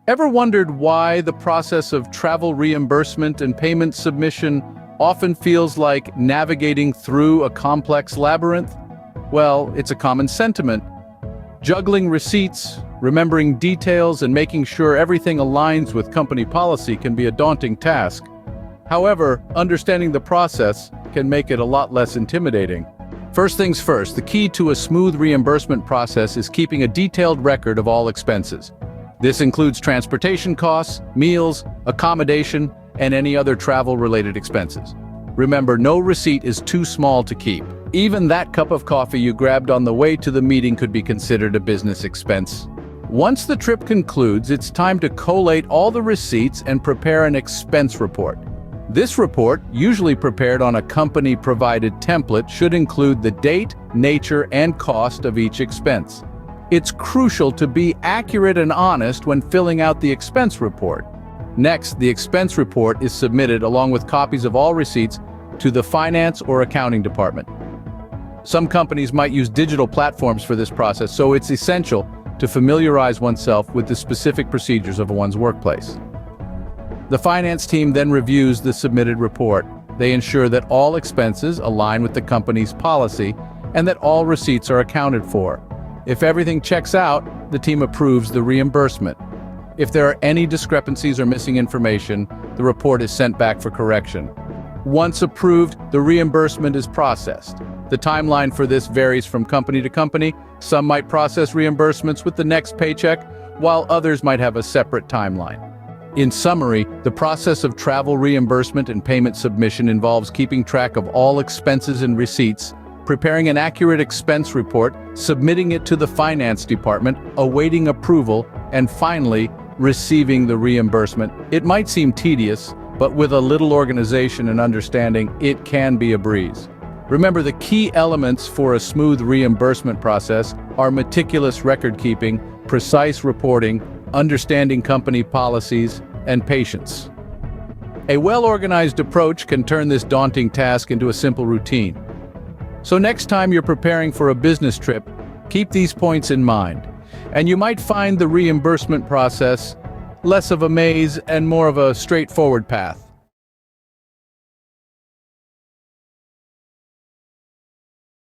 Ever wondered why the process of travel reimbursement and payment submission often feels like navigating through a complex labyrinth? Well, it's a common sentiment. Juggling receipts, remembering details, and making sure everything aligns with company policy can be a daunting task. However, understanding the process can make it a lot less intimidating. First things first, the key to a smooth reimbursement process is keeping a detailed record of all expenses. This includes transportation costs, meals, accommodation, and any other travel-related expenses. Remember, no receipt is too small to keep. Even that cup of coffee you grabbed on the way to the meeting could be considered a business expense. Once the trip concludes, it's time to collate all the receipts and prepare an expense report. This report, usually prepared on a company-provided template, should include the date, nature, and cost of each expense. It's crucial to be accurate and honest when filling out the expense report. Next, the expense report is submitted along with copies of all receipts to the finance or accounting department. Some companies might use digital platforms for this process, so it's essential to familiarize oneself with the specific procedures of one's workplace. The finance team then reviews the submitted report. They ensure that all expenses align with the company's policy and that all receipts are accounted for. If everything checks out, the team approves the reimbursement. If there are any discrepancies or missing information, the report is sent back for correction. Once approved, the reimbursement is processed. The timeline for this varies from company to company. Some might process reimbursements with the next paycheck, while others might have a separate timeline. In summary, the process of travel reimbursement and payment submission involves keeping track of all expenses and receipts, preparing an accurate expense report, submitting it to the finance department, awaiting approval, and finally, receiving the reimbursement. It might seem tedious, but with a little organization and understanding, it can be a breeze. Remember, the key elements for a smooth reimbursement process are meticulous record-keeping, precise reporting, understanding company policies, and patience. A well-organized approach can turn this daunting task into a simple routine. So next time you're preparing for a business trip, keep these points in mind, and you might find the reimbursement process less of a maze and more of a straightforward path.